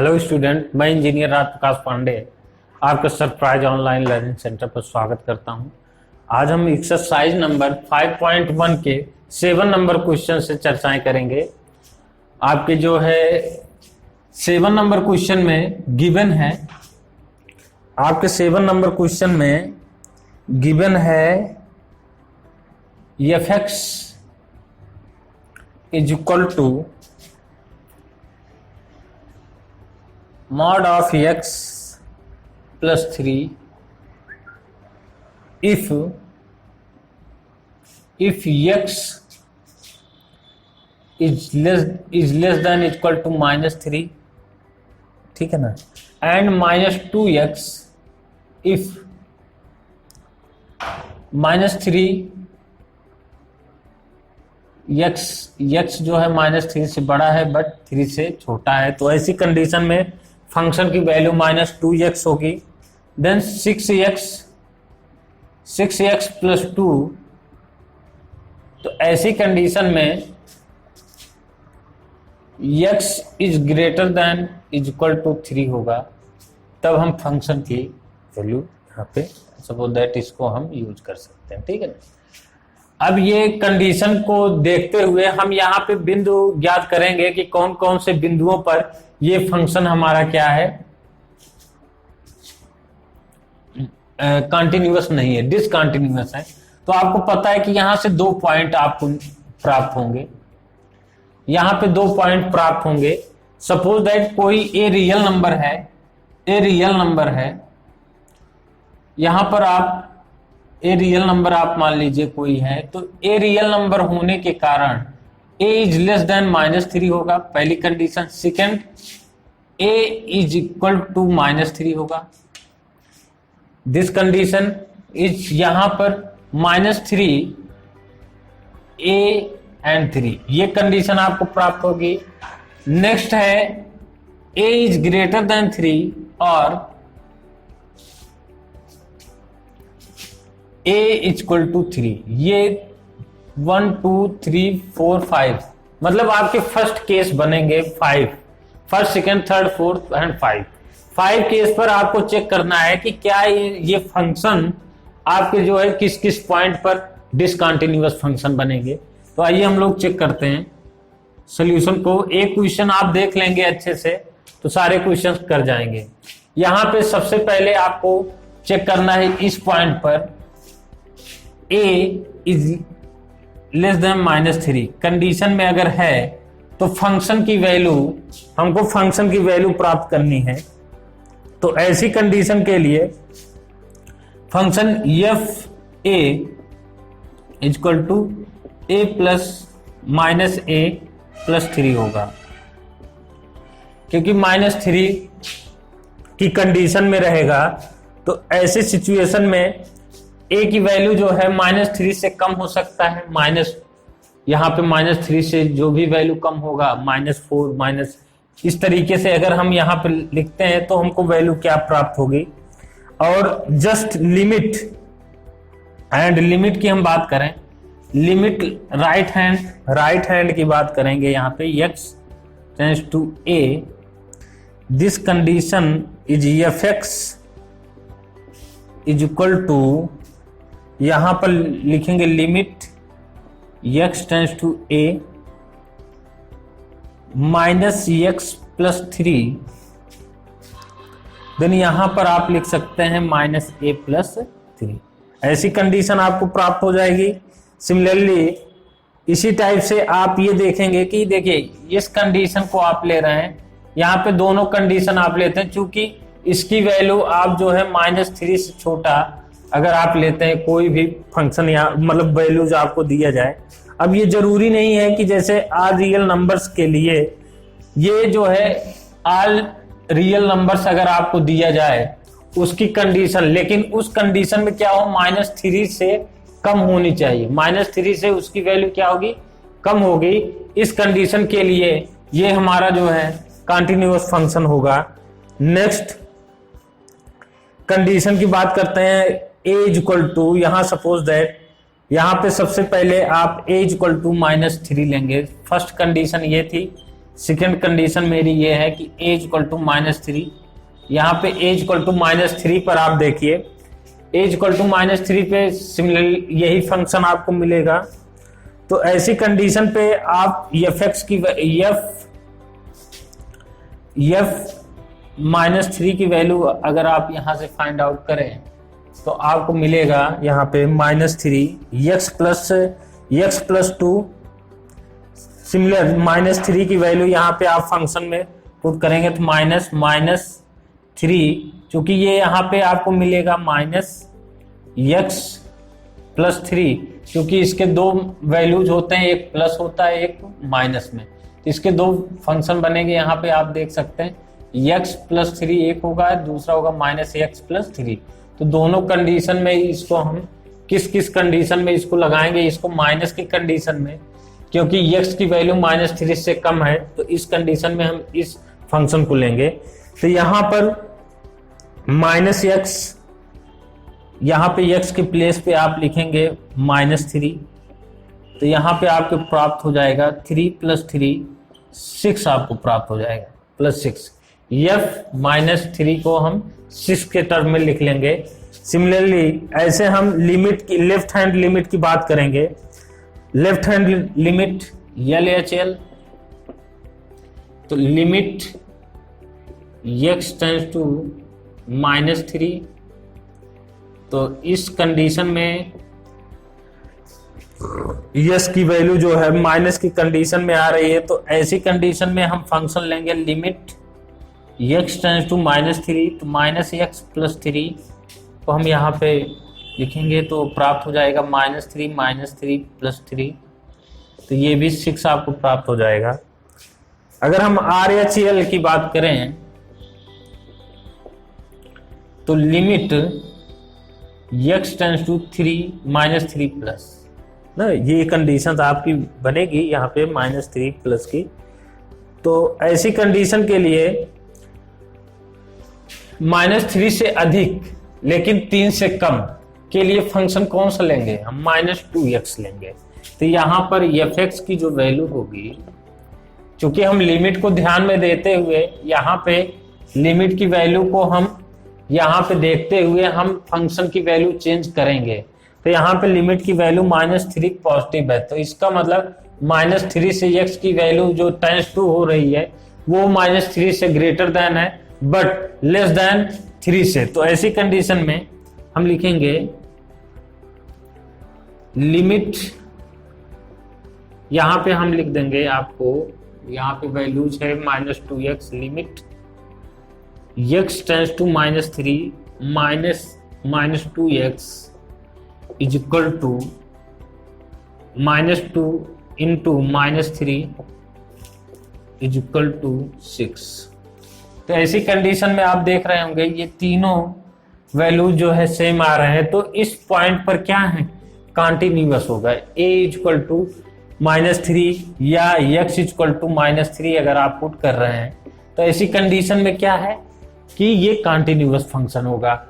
Hello student, मैं engineer Raj Prakash Pandey आपका surprise online learning centre पर स्वागत करता हूं। आज हम एक्सरसाइज नंबर 5.1 के 7 नंबर क्वेश्चन से चर्चाएं करेंगे। आपके जो है 7 नंबर क्वेश्चन में गिवन है, आपके 7 नंबर क्वेश्चन में गिवन है f(x) is equal to mod of x plus 3 if x is less than equal to -3, ठीक है ना, and -2x if -3x जो है -3 से बड़ा है बट 3 से छोटा है। तो ऐसी कंडीशन में फंक्शन की वैल्यू -2x होगी। देन 6x प्लस 2, तो ऐसी कंडीशन में x is greater than is equal to 3 होगा, तब हम फंक्शन की वैल्यू यहाँ पे सपोज दैट इसको हम यूज कर सकते हैं, ठीक है ना। अब ये कंडीशन को देखते हुए हम यहाँ पे बिंदु ज्ञात करेंगे कि कौन कौन से बिंदुओं पर ये फंक्शन हमारा क्या है, कंटिन्यूअस नहीं है, डिसकंटिन्यूअस है। तो आपको पता है कि यहां से 2 पॉइंट आपको प्राप्त होंगे, यहां पे 2 पॉइंट प्राप्त होंगे। सपोज दैट कोई ए रियल नंबर है, यहां पर आप ए रियल नंबर आप मान लीजिए कोई है, तो ए रियल नंबर होने के कारण a इज लेस देन -3 होगा, पहली condition. Second, a is equal to -3 होगा। दिस कंडीशन इज यहां पर -3 a एंड 3, ये कंडीशन आपको प्राप्त होगी। नेक्स्ट है a इज ग्रेटर देन 3 और a इज इक्वल टू 3। ये 1 2 3 4 5 मतलब आपके फर्स्ट केस बनेंगे 5, first second third fourth and 5 case पर आपको चेक करना है कि क्या ये फंक्शन आपके जो है किस किस पॉइंट पर डिसकंटिन्यूअस फंक्शन बनेंगे। तो आइए हम लोग चेक करते हैं सॉल्यूशन को। एक क्वेश्चन आप देख लेंगे अच्छे से तो सारे क्वेश्चन कर जाएंगे। यहां पे सबसे पहले आपको चेक करना है इस पॉइंट पर a is less then -3 condition में अगर है तो फंक्शन की वैल्यू, हमको फंक्शन की वैल्यू प्राप्त करनी है। तो ऐसी कंडीशन के लिए function f a is equal to a plus -a plus 3 होगा, क्योंकि -3 की कंडीशन में रहेगा। तो ऐसे सिचुएशन में a की वैल्यू जो है -3 से कम हो सकता है, यहाँ पे -3 से जो भी वैल्यू कम होगा -4 इस तरीके से अगर हम यहाँ पे लिखते हैं तो हमको वैल्यू क्या प्राप्त होगी। और जस्ट लिमिट की हम बात करें, लिमिट राइट हैंड की बात करेंगे यहाँ पे x tends to a, this condition is f(x) is equal to, यहां पर लिखेंगे limit x tends to a -x plus 3, then यहां पर आप लिख सकते हैं -a प्लस 3। ऐसी कंडीशन आपको प्राप्त हो जाएगी। सिमिलरली इसी टाइप से आप ये देखेंगे कि देखिए इस कंडीशन को आप ले रहे हैं, यहाँ पे दोनों कंडीशन आप लेते हैं, चूंकि इसकी वैल्यू आप जो है -3 से छोटा अगर आप लेते हैं कोई भी फंक्शन या मतलब वैल्यू जो आपको दिया जाए। अब ये जरूरी नहीं है कि जैसे आल रियल नंबर्स के लिए ये जो है आल रियल नंबर्स अगर आपको दिया जाए उसकी कंडीशन, लेकिन उस कंडीशन में क्या हो, -3 से कम होनी चाहिए, -3 से उसकी वैल्यू क्या होगी, कम होगी। इस कंडीशन के लिए ये हमारा जो है कंटिन्यूअस फंक्शन होगा। नेक्स्ट कंडीशन की बात करते हैं, a इज इक्वल टू, यहां सपोज दैट यहाँ पे सबसे पहले आप a इज इक्वल टू -3 लेंगे। फर्स्ट कंडीशन ये थी सेकेंड कंडीशन मेरी ये है कि a इक्वल टू -3, यहाँ पे a इक्वल टू -3 पर आप देखिए a इक्वल टू -3 पे सिमिलरली यही फंक्शन आपको मिलेगा। तो ऐसी कंडीशन पे आप f -3 की वैल्यू अगर आप यहां से फाइंड आउट करें तो आपको मिलेगा यहाँ पे -3 x प्लस 2। सिमिलर -3 की वैल्यू यहाँ पे आप फंक्शन में पुट करेंगे तो -3, चूंकि ये यहाँ पे आपको मिलेगा -x+3, क्योंकि इसके दो वैल्यूज होते हैं, एक प्लस होता है एक माइनस में, तो इसके दो फंक्शन बनेंगे। यहाँ पे आप देख सकते हैं x+3 एक होगा, दूसरा होगा -x+3। तो दोनों कंडीशन में इसको हम किस किस कंडीशन में इसको लगाएंगे, इसको माइनस की कंडीशन में, क्योंकि x की वैल्यू -3 से कम है, तो इस कंडीशन में हम इस फंक्शन को लेंगे। तो यहाँ पर -x, यहाँ पे x के प्लेस पे आप लिखेंगे -3, तो यहाँ पे आपको प्राप्त हो जाएगा 3 + 3 6 आपको प्राप्त हो जाएगा +6। f-3 को हम 6 के टर्म में लिख लेंगे। सिमिलरली ऐसे हम लिमिट की, लेफ्ट हैंड लिमिट की बात करेंगे। लेफ्ट हैंड लिमिट LHL, तो लिमिट x टेंड्स टू -3, तो इस कंडीशन में यस की वैल्यू जो है माइनस की कंडीशन में आ रही है, तो ऐसी कंडीशन में हम फंक्शन लेंगे लिमिट x टेंड्स टू -3, तो -x+3 को हम यहाँ पे लिखेंगे तो प्राप्त हो जाएगा -3 + 3, तो ये भी 6 आपको प्राप्त हो जाएगा। अगर हम RHL की बात करें तो लिमिट x टेंड्स टू -3 ना, ये कंडीशन आपकी बनेगी यहाँ पे -3 की। तो ऐसी कंडीशन के लिए -3 से अधिक लेकिन 3 से कम के लिए फंक्शन कौन सा लेंगे, हम -2x लेंगे। तो यहाँ पर f(x) की जो वैल्यू होगी, चूंकि हम लिमिट को ध्यान में देते हुए यहाँ पे लिमिट की वैल्यू को हम यहाँ पे देखते हुए हम फंक्शन की वैल्यू चेंज करेंगे। तो यहाँ पे लिमिट की वैल्यू -3 पॉजिटिव है, तो इसका मतलब -3 से x की वैल्यू जो टेंड्स टू हो रही है वो -3 से ग्रेटर देन है बट लेस देन 3 से। तो ऐसी कंडीशन में हम लिखेंगे लिमिट, यहाँ पे हम लिख देंगे आपको, यहाँ पे वैल्यूज है -2x, limit x tends to -3 -2x is equal to -2 into -3 is equal to 6। तो ऐसी कंडीशन में आप देख रहे होंगे ये तीनों वैल्यू जो है सेम आ रहे हैं, तो इस पॉइंट पर क्या है, कॉन्टिन्यूअस होगा। a इक्वल टू -3 या x इक्वल टू -3 अगर आप पुट कर रहे हैं तो ऐसी कंडीशन में क्या है कि ये कॉन्टिन्यूअस फंक्शन होगा।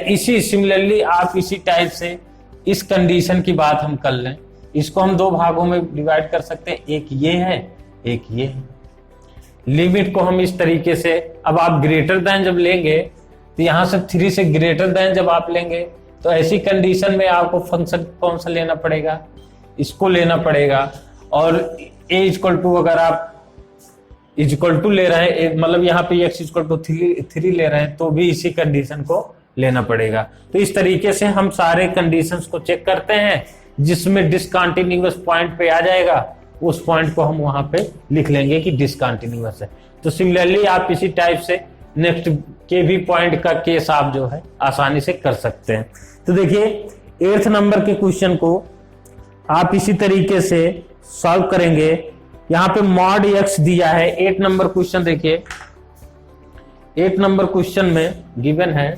इसी सिमिलरली आप इसी टाइप से इस कंडीशन की बात हम कर लें, इसको हम दो भागों में डिवाइड कर सकते हैं, एक ये है एक ये है। लिमिट को हम इस तरीके से, अब आप ग्रेटर देन जब लेंगे तो यहां से 3 से ग्रेटर देन जब आप लेंगे तो ऐसी कंडीशन में आपको फंक्शन कौन सा लेना पड़ेगा, इसको लेना पड़ेगा। और a इक्वल टू अगर आप इक्वल टू ले रहे हैं, मतलब यहाँ पे x इक्वल टू 3 ले रहे हैं तो भी इसी कंडीशन को लेना पड़ेगा। तो इस तरीके से हम सारे कंडीशंस को चेक करते हैं, जिसमें डिसकंटिन्यूअस पॉइंट पे आ जाएगा उस पॉइंट को हम वहां पे लिख लेंगे कि डिसकंटिन्यूअस है। तो सिमिलरली आप इसी टाइप से नेक्स्ट के भी पॉइंट का केस आप जो है आसानी से कर सकते हैं। तो देखिए 8th नंबर के क्वेश्चन को आप इसी तरीके से सॉल्व करेंगे। यहाँ पे मॉड x दिया है। 8 नंबर क्वेश्चन देखिए, 8 नंबर क्वेश्चन में गिवन है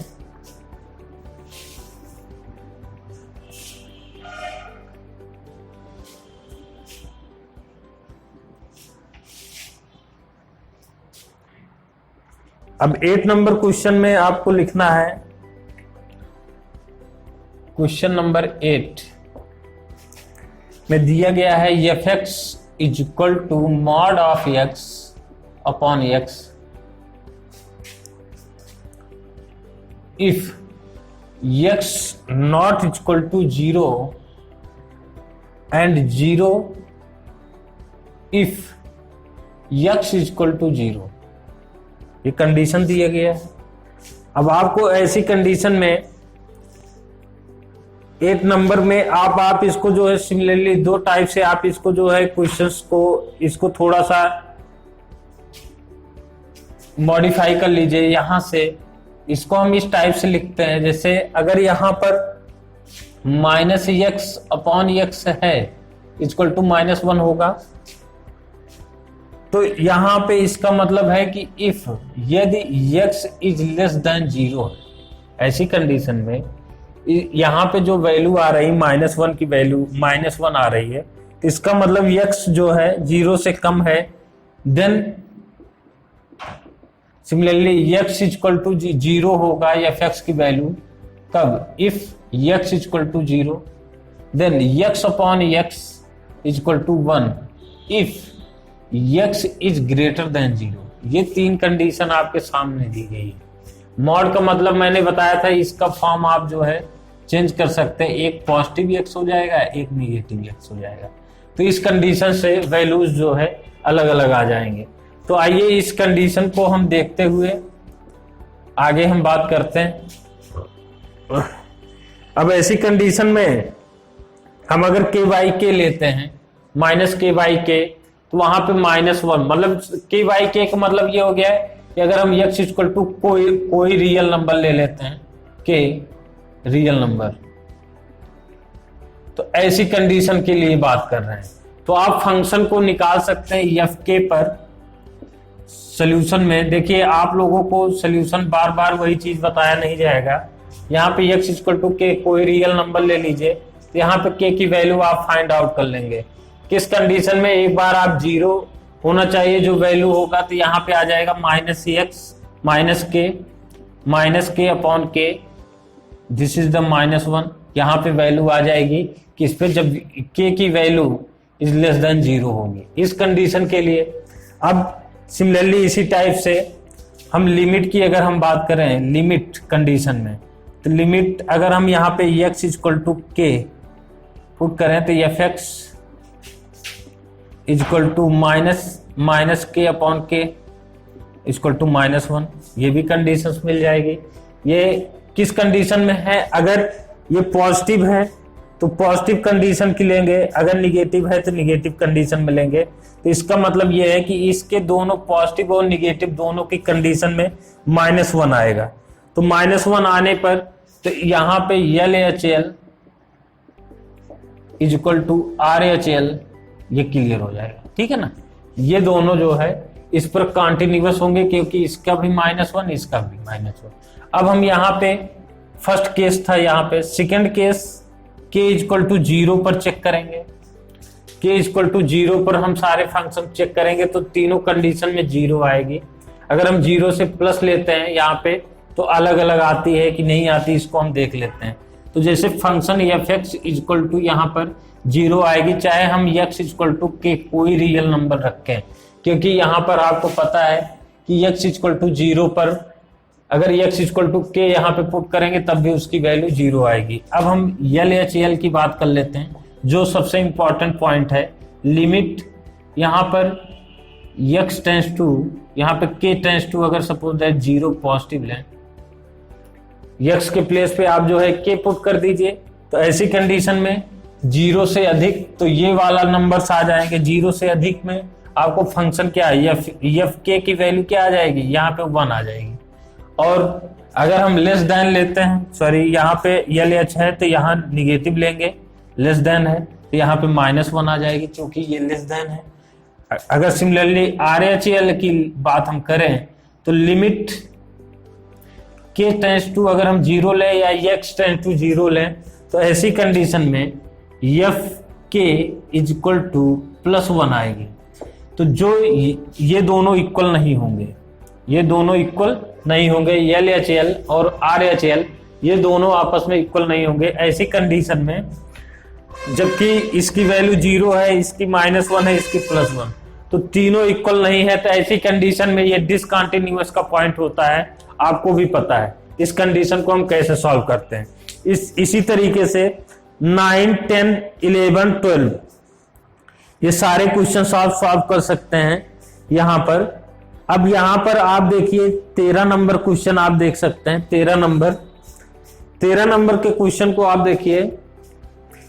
अब 8 नंबर क्वेश्चन में आपको लिखना है, क्वेश्चन नंबर 8 में दिया गया है f(x) is equal to mod of x upon x if x not equal to 0 and 0 if x equal to 0, ये कंडीशन दिया गया है। अब आपको ऐसी कंडीशन में एक नंबर में आप इसको जो है सिमिलरली दो टाइप से आप इसको जो है क्वेश्चंस को इसको थोड़ा सा मॉडिफाई कर लीजिए। यहां से इसको हम इस टाइप से लिखते हैं, जैसे अगर यहां पर -x अपॉन x है इक्वल टू -1 होगा, तो यहां पे इसका मतलब है कि इफ यदि x इज लेस देन 0 है, ऐसी कंडीशन में यहां पे जो वैल्यू आ रही -1 की वैल्यू -1 आ रही है, तो इसका मतलब x जो है 0 से कम है, then similarly x equal to 0 होगा f(x) की वैल्यू कब, if x equal to 0 then x upon x equal to 1 if x is greater than 0। ये तीन कंडीशन आपके सामने दी गई है। मॉड का मतलब मैंने बताया था, इसका फॉर्म आप जो है चेंज कर सकते हैं, एक पॉजिटिव x हो जाएगा, एक नेगेटिव x हो जाएगा, तो इस कंडीशन से वैल्यूज जो है अलग अलग आ जाएंगे। तो आइए इस कंडीशन को हम देखते हुए आगे हम बात करते हैं। अब ऐसी कंडीशन में हम अगर k/k लेते हैं -k/k, तो वहां पे -1 मतलब k/k का मतलब ये हो गया है कि अगर हम x इक्वल टू कोई रियल नंबर ले लेते हैं, k रियल नंबर, तो ऐसी कंडीशन के लिए बात कर रहे हैं। तो आप फंक्शन को निकाल सकते हैं f(k) पर सॉल्यूशन में। देखिए आप लोगों को सॉल्यूशन बार बार वही चीज बताया नहीं जाएगा। यहाँ पे x इक्वल टू k कोई रियल नंबर ले लीजिए, तो यहाँ पे k की वैल्यू आप फाइंड आउट कर लेंगे। किस कंडीशन में, एक बार आप 0 होना चाहिए जो वैल्यू होगा, तो यहाँ पे आ जाएगा -k upon k, this is the -1। यहाँ पे वैल्यू आ जाएगी किस पे, जब k की वैल्यू इज लेस देन 0 होगी, इस कंडीशन के लिए। अब सिमिलरली इसी टाइप से हम लिमिट की अगर हम बात करें, लिमिट कंडीशन में, तो लिमिट अगर हम यहाँ पे x equal to k put करें, तो f(x) equal to -k upon k equal to -1, ये भी कंडीशंस मिल जाएगी। ये किस कंडीशन में है, अगर ये पॉजिटिव है तो पॉजिटिव कंडीशन की लेंगे, अगर निगेटिव है तो निगेटिव कंडीशन में लेंगे। तो इसका मतलब ये है कि इसके दोनों पॉजिटिव और निगेटिव दोनों की कंडीशन में -1 आएगा। तो -1 आने पर तो यहाँ पे LHL is equal to RHL, ये क्लियर हो जाएगा, ठीक है ना। ये दोनों जो है इस पर कॉन्टिन्यूअस होंगे, क्योंकि इसका भी -1 इसका भी -1। अब हम यहाँ पे फर्स्ट केस था, यहाँ पे second case k equal to 0 पर चेक करेंगे। k इक्वल टू 0 पर हम सारे फंक्शन चेक करेंगे, तो तीनों कंडीशन में 0 आएगी। अगर हम 0 से प्लस लेते हैं यहाँ पे, तो अलग अलग आती है कि नहीं आती, इसको हम देख लेते हैं। तो जैसे फंक्शन f(x) इक्वल टू यहाँ पर 0 आएगी, चाहे हम x इक्वल टू k कोई रियल नंबर रखें, क्योंकि यहाँ पर आपको पता है कि x इक्वल टू 0 पर अगर x इक्वल टू k यहाँ पे पुट करेंगे तब भी उसकी वैल्यू 0 आएगी। अब हम LHL की बात कर लेते हैं, जो सबसे इंपॉर्टेंट पॉइंट है। लिमिट यहाँ पर x टेंस टू, यहाँ पे k टेंस टू, अगर सपोज दैट 0 पॉजिटिव लें, x के प्लेस पे आप जो है k पुट कर दीजिए, तो ऐसी कंडीशन में 0 से अधिक, तो ये वाला नंबर्स आ जाएंगे। 0 से अधिक में आपको फंक्शन क्या है, f(k) की वैल्यू क्या आ जाएगी, यहाँ पे 1 आ जाएगी। और अगर हम लेस देन लेते हैं, सॉरी यहाँ पे LH है तो यहाँ निगेटिव लेंगे, लेस देन है तो यहाँ पे -1 आ जाएगी, क्योंकि ये लेस देन है। अगर सिमिलरली RHL की बात हम करें, तो लिमिट k टेंस टू अगर हम 0 लें या x टेंस टू 0 लें, तो ऐसी कंडीशन में f(k) इक्वल टू +1 आएगी। तो जो ये दोनों इक्वल नहीं होंगे, ये दोनों इक्वल नहीं होंगे, LHL और RHL ये दोनों आपस में इक्वल नहीं होंगे। ऐसी कंडीशन में जबकि इसकी वैल्यू 0 है, इसकी -1 है, इसकी +1, तो तो तीनों इक्वल नहीं है, तो ऐसी कंडीशन में ये डिसकंटिन्यूअस का पॉइंट होता है, आपको भी पता है। इस कंडीशन को हम कैसे सॉल्व करते हैं, इसी तरीके से 9, 10, 11, 12 ये सारे क्वेश्चन आप सॉल्व कर सकते हैं यहां पर। अब यहां पर आप देखिए 13 नंबर क्वेश्चन आप देख सकते हैं। 13 नंबर के क्वेश्चन को आप देखिए,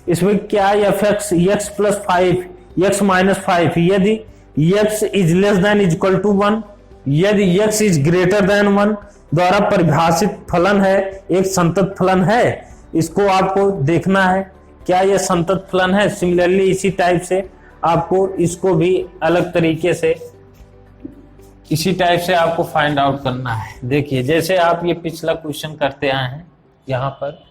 इसमें क्या fx x plus 5 x minus 5 यदि x is less than is equal to 1, यदि x इज ग्रेटर देन 1 द्वारा परिभाषित फलन है, एक संतत फलन है। इसको आपको देखना है क्या यह संतत फलन है। सिमिलरली इसी टाइप से आपको इसको भी अलग तरीके से इसी टाइप से आपको फाइंड आउट करना है। देखिए जैसे आप ये पिछला क्वेश्चन करते आए हैं यहां पर,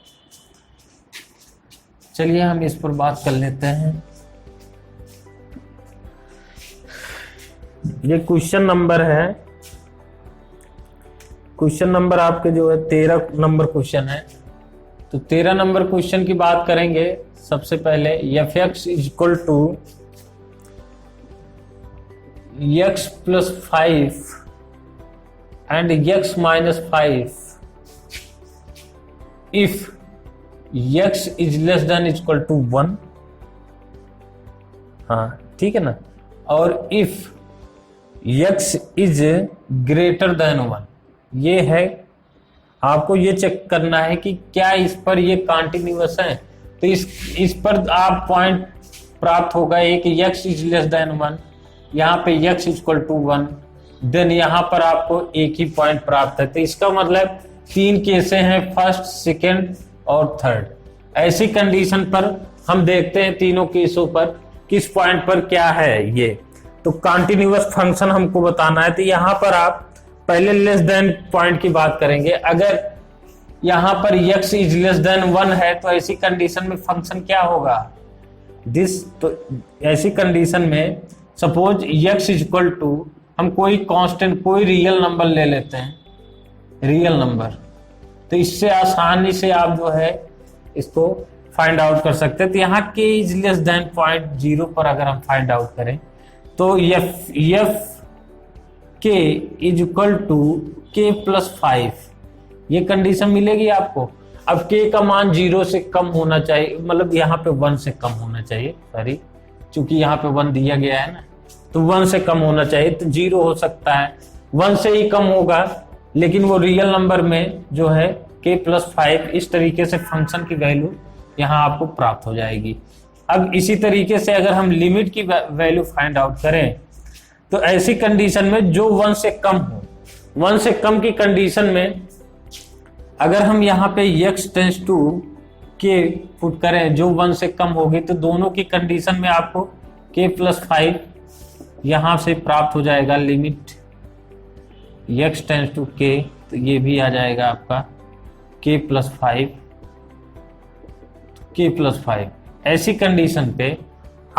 चलिए हम इस पर बात कर लेते हैं। ये क्वेश्चन नंबर है, क्वेश्चन नंबर आपके जो है 13 नंबर क्वेश्चन है। तो 13 नंबर क्वेश्चन की बात करेंगे। सबसे पहले fx is equal to x plus 5 and x minus 5 if x is less than is equal to 1, हाँ ठीक है ना, और if x is greater than 1। ये है, आपको ये चेक करना है कि क्या इस पर ये कॉन्टिन्यूअस है। तो इस पर आप पॉइंट प्राप्त होगा एक x इज लेस देन 1, यहाँ पे x इक्वल टू 1, देन यहाँ पर आपको एक ही पॉइंट प्राप्त है। तो इसका मतलब 3 केसें हैं, फर्स्ट, सेकेंड और थर्ड। ऐसी कंडीशन पर हम देखते हैं तीनों केसों पर किस पॉइंट पर क्या है ये। तो कॉन्टिन्यूअस फंक्शन हमको बताना है। तो यहाँ पर आप पहले लेस देन पॉइंट की बात करेंगे। अगर यहाँ पर x इज लेस देन 1 है तो ऐसी कंडीशन में फंक्शन क्या होगा तो ऐसी कंडीशन में suppose x is equal to, हम कोई कांस्टेंट कोई रियल नंबर ले लेते हैं, रियल नंबर। तो इससे आसानी से आप जो है इसको फाइंड आउट कर सकते हैं। तो यहाँ k इज लेस देन 0.0 पर अगर हम फाइंड आउट करें तो f k is equal to k plus 5, ये कंडीशन मिलेगी आपको। अब k का मान 0 से कम होना चाहिए, मतलब यहाँ पे 1 से कम होना चाहिए, सॉरी चूंकि यहाँ पे 1 दिया गया है ना, तो 1 से कम होना चाहिए। तो 0 हो सकता है, 1 से ही कम होगा, लेकिन वो रियल नंबर में जो है k प्लस 5, इस तरीके से फंक्शन की वैल्यू यहाँ आपको प्राप्त हो जाएगी। अब इसी तरीके से अगर हम लिमिट की वैल्यू फाइंड आउट करें तो ऐसी कंडीशन में जो 1 से कम हो, 1 से कम की कंडीशन में अगर हम यहाँ पे x tends to k put करें जो 1 से कम होगी, तो दोनों की कंडीशन में आपको k प्लस 5 यहाँ से प्राप्त हो जाएगा। Limit x tends to k, तो ये भी आ जाएगा आपका k प्लस 5। ऐसी कंडीशन पे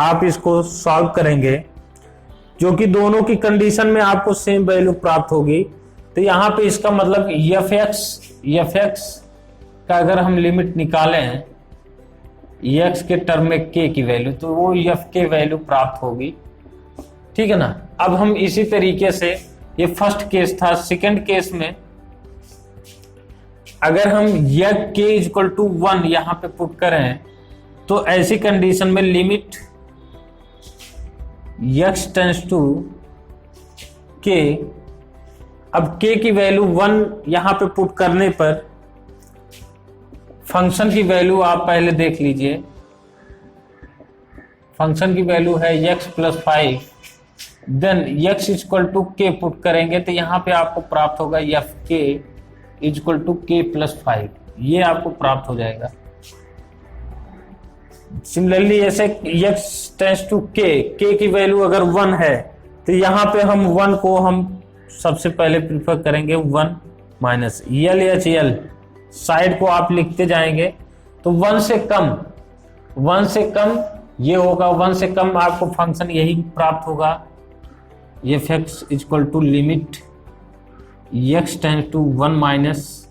आप इसको सॉल्व करेंगे जो कि दोनों की कंडीशन में आपको सेम वैल्यू प्राप्त होगी। तो यहाँ पे इसका मतलब fx का अगर हम लिमिट निकालें x के टर्म में k की वैल्यू, तो वो f के वैल्यू प्राप्त होगी, ठीक है ना। अब हम इसी तरीके से, ये फर्स्ट केस था, सेकंड केस में अगर हम k इक्वल टू 1 यहाँ पे पुट करें तो ऐसी कंडीशन में limit x tends to k, अब k की वैल्यू 1 यहां पे पुट करने पर फंक्शन की वैल्यू आप पहले देख लीजिए। फंक्शन की वैल्यू है x plus 5, then x equal to k put करेंगे तो यहां पे आपको प्राप्त होगा fk equal to k plus 5, ये आपको प्राप्त हो जाएगा। सिमिलरली ऐसे x टेंस टू k की वैल्यू अगर 1 है तो यहाँ पे हम 1 को हम सबसे पहले प्रीफर करेंगे 1 माइनस LHL, साइड को आप लिखते जाएंगे। तो 1 से कम ये होगा, 1 से कम आपको फंक्शन यही प्राप्त होगा, fx equal to limit x tends to 1 minus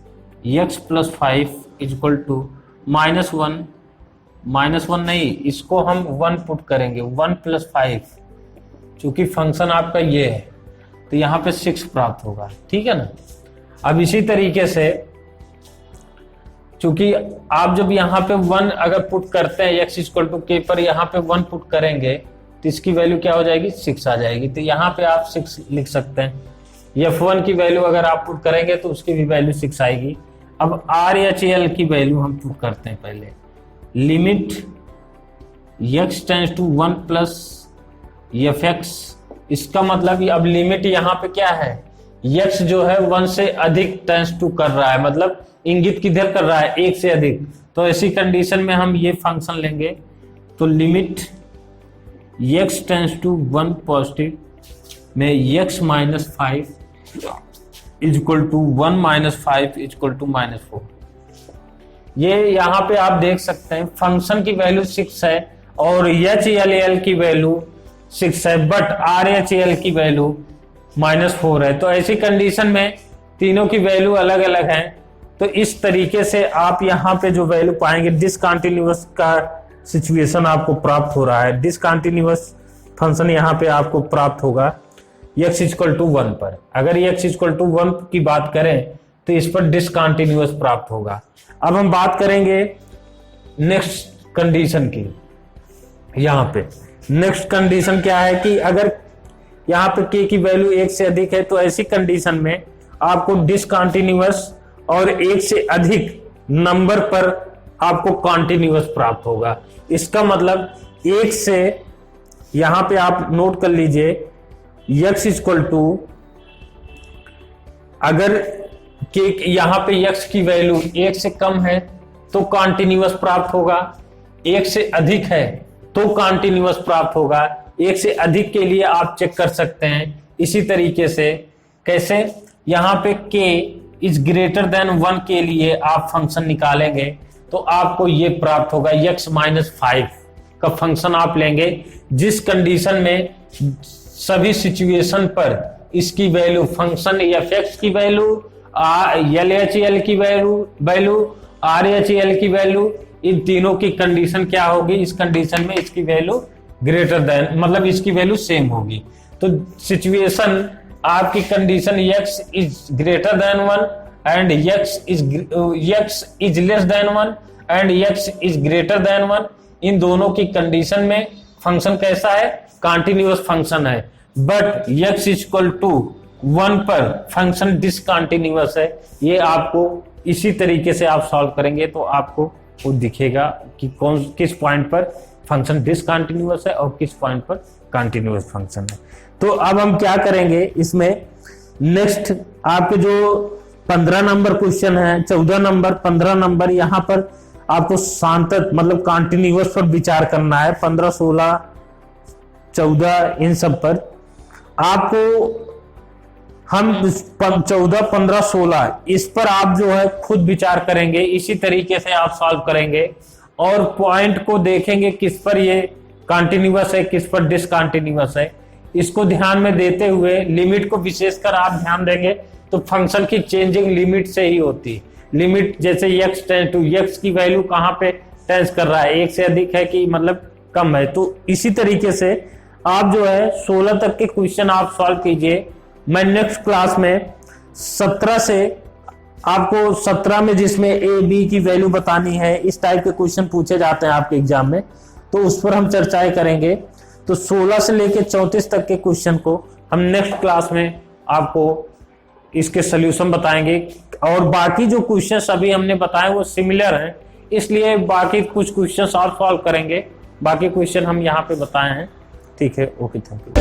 x plus 5 equal to -1 नहीं, इसको हम 1 पुट करेंगे, 1 प्लस 5 क्योंकि फंक्शन आपका ये है तो यहाँ पे 6 प्राप्त होगा, ठीक है ना। अब इसी तरीके से चूंकि आप जब यहाँ पे 1 अगर पुट करते हैं x इक्वल टू k पर यहाँ पे 1 पुट करेंगे तो इसकी वैल्यू क्या हो जाएगी, 6 आ जाएगी। तो यहाँ पे आप 6 लिख सकते हैं। f1 की वैल्यू अगर आप पुट करेंगे तो उसकी भी वैल्यू 6 आएगी। अब RHL की वैल्यू हम पुट करते हैं पहले। Limit x tends to 1 plus fx, इसका मतलब अब लिमिट यहाँ पे क्या है, x जो है 1 से अधिक टेंड्स टू कर रहा है, मतलब इंगित किधर कर रहा है, 1 से अधिक। तो ऐसी कंडीशन में हम ये फंक्शन लेंगे। तो limit x tends to 1 positive में x minus 5 equal to 1 minus 5 equal to -4। ये यहाँ पे आप देख सकते हैं फंक्शन की वैल्यू 6 है और HLL की वैल्यू 6 है, बट RHL की वैल्यू -4 है। तो ऐसी कंडीशन में तीनों की वैल्यू अलग अलग है। तो इस तरीके से आप यहाँ पे जो वैल्यू पाएंगे, डिसकंटिन्यूअस का सिचुएशन आपको प्राप्त हो रहा है। डिसकंटिन्यूअस फंक्शन यहाँ पे आपको प्राप्त होगा x इक्वल टू 1 पर। अगर x इक्वल टू 1 की बात करें तो इस पर डिसकंटिन्यूअस प्राप्त होगा। अब हम बात करेंगे नेक्स्ट कंडीशन की। यहाँ पे नेक्स्ट कंडीशन क्या है कि अगर यहाँ पे k की वैल्यू 1 से अधिक है तो ऐसी कंडीशन में आपको डिसकंटिन्यूअस और 1 से अधिक नंबर पर आपको कॉन्टिन्यूअस प्राप्त होगा। इसका मतलब 1 से यहां पे आप नोट कर लीजिए x इक्वल टू, अगर यहां पे x की वैल्यू 1 से कम है तो कॉन्टिन्यूअस प्राप्त होगा, 1 से अधिक है तो कॉन्टिन्यूअस प्राप्त होगा। 1 से अधिक के लिए आप चेक कर सकते हैं इसी तरीके से। कैसे, यहां पे k इज ग्रेटर देन 1 के लिए आप फंक्शन निकालेंगे तो आपको ये प्राप्त होगा। x माइनस 5 का फंक्शन आप लेंगे जिस कंडीशन में सभी सिचुएशन पर इसकी वैल्यू, फंक्शन f(x) की वैल्यू, LHL की वैल्यू, RHL की वैल्यू, इन तीनों की कंडीशन क्या होगी, इस कंडीशन में इसकी वैल्यू ग्रेटर देन, मतलब इसकी वैल्यू सेम होगी। तो सिचुएशन आपकी condition x is greater than 1 and x is less then 1 and x is greater than 1, इन दोनों की कंडीशन में फंक्शन कैसा है, कॉन्टिन्यूअस फंक्शन है। बट x इक्वल टू 1 पर फंक्शन डिसकंटिन्यूअस है। ये आपको इसी तरीके से आप सॉल्व करेंगे तो आपको वो दिखेगा कि किस पॉइंट पर फंक्शन डिसकंटिन्यूअस है और किस पॉइंट पर कॉन्टिन्यूअस फंक्शन है। तो अब हम क्या करेंगे इसमें, नेक्स्ट आपके जो 15 नंबर क्वेश्चन है, 14 नंबर, 15 नंबर, यहाँ पर आपको सांतत मतलब कॉन्टिन्यूअस पर विचार करना है। 15, 16, 14 इन सब पर आपको हम 14, 15, 16 इस पर आप जो है खुद विचार करेंगे। इसी तरीके से आप सॉल्व करेंगे और पॉइंट को देखेंगे किस पर ये कॉन्टिन्यूअस है, किस पर डिसकंटिन्यूअस है। इसको ध्यान में देते हुए लिमिट को विशेषकर आप ध्यान देंगे तो फंक्शन की चेंजिंग लिमिट से ही होती है। लिमिट जैसे x टेंड्स टू, x की वैल्यू कहां पे टेंड्स कर रहा है, 1 से अधिक है कि मतलब कम है। तो इसी तरीके से आप जो है 16 तक के क्वेश्चन आप सॉल्व कीजिए। मैं नेक्स्ट क्लास में 17 से आपको 17 में जिसमें a b की वैल्यू बतानी है, इस टाइप के क्वेश्चन पूछे जाते हैं आपके एग्जाम में, तो उस पर हम चर्चाएं करेंगे। तो 16 से लेकर 34 तक के क्वेश्चन को हम नेक्स्ट क्लास में आपको इसके सॉल्यूशन बताएंगे। और बाकी जो क्वेश्चंस अभी हमने बताए वो सिमिलर हैं, इसलिए बाकी कुछ क्वेश्चंस और सॉल्व करेंगे। बाकी क्वेश्चन हम यहाँ पे बताए हैं। ठीक है, ओके, थैंक यू।